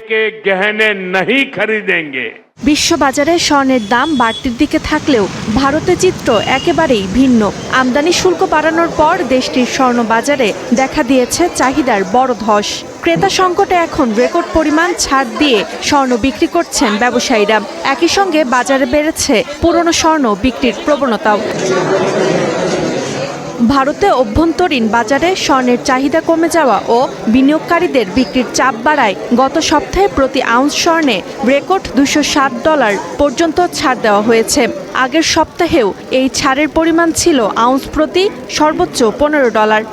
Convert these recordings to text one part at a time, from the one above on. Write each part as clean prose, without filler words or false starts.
के गहने नहीं खरीदेंगे। বিশ্ববাজারে স্বর্ণের দাম বাড়তির দিকে থাকলেও ভারতে চিত্র একেবারেই ভিন্ন। আমদানি শুল্ক বাড়ানোর পর দেশটির স্বর্ণ বাজারে দেখা দিয়েছে চাহিদার বড় ধস। ক্রেতা সংকটে এখন রেকর্ড পরিমাণ ছাড় দিয়ে স্বর্ণ বিক্রি করছেন ব্যবসায়ীরা। একই সঙ্গে বাজারে বেড়েছে পুরনো স্বর্ণ বিক্রির প্রবণতাও। ভারতে অভ্যন্তরীণ বাজারে স্বর্ণের চাহিদা কমে যাওয়া ও বিনিয়োগকারীদের বিক্রির চাপ বাড়ায় গত সপ্তাহে প্রতি আউন্স স্বর্ণে রেকর্ড $207 পর্যন্ত ছাড় দেওয়া হয়েছে। আগের সপ্তাহেও এই ছাড়ের পরিমাণ ছিল আউন্স প্রতি সর্বোচ্চ $15।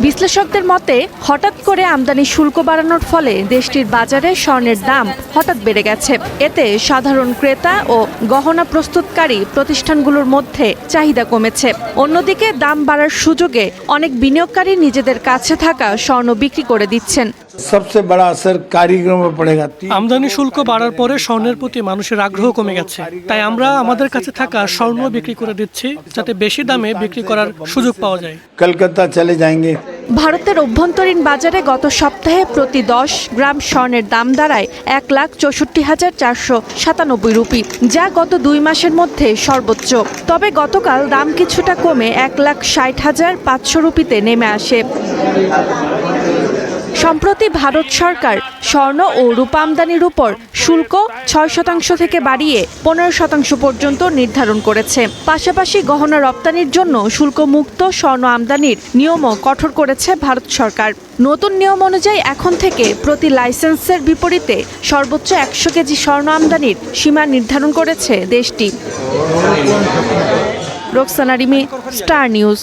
বিশ্লেষকদের মতে হঠাৎ করে আমদানি শুল্ক বাড়ানোর ফলে দেশটির বাজারে স্বর্ণের দাম হঠাৎ বেড়ে গেছে। এতে সাধারণ ক্রেতা ও গহনা প্রস্তুতকারী প্রতিষ্ঠানগুলোর মধ্যে চাহিদা কমেছে। অন্যদিকে দাম বাড়ার সুযোগে অনেক বিনিয়োগকারী নিজেদের কাছে থাকা স্বর্ণ বিক্রি করে দিচ্ছেন। সবচেয়ে বড় আসর কারিগরোं में पड़ेगा। আমদানি শুল্ক বাড়ার পরে স্বর্ণের প্রতি মানুষের আগ্রহ কমে গেছে, তাই আমরা আমাদের কাছে থাকা স্বর্ণ বিক্রি করে দিচ্ছি যাতে বেশি দামে বিক্রি করার সুযোগ পাওয়া যায়। কলকাতা চলে যাएंगे। ভারতের অভ্যন্তরীণ বাজারে গত সপ্তাহে প্রতি 10 গ্রাম স্বর্ণের দাম দাঁড়ায় 1,64,497 রুপি, যা গত 2 মাসের মধ্যে সর্বোচ্চ। তবে গতকাল দাম কিছুটা কমে 1,60,500 রুপিতে নেমে আসে। সম্প্রতি ভারত সরকার স্বর্ণ ও রূপা আমদানির উপর শুল্ক 6% থেকে বাড়িয়ে 15% পর্যন্ত নির্ধারণ করেছে। পাশাপাশি গহনা রপ্তানির জন্য শুল্কমুক্ত স্বর্ণ আমদানির নিয়মও কঠোর করেছে ভারত সরকার। নতুন নিয়ম অনুযায়ী এখন থেকে প্রতি লাইসেন্সের বিপরীতে সর্বোচ্চ 100 কেজি স্বর্ণ আমদানির সীমা নির্ধারণ করেছে দেশটি। Roksana Rimi, star news.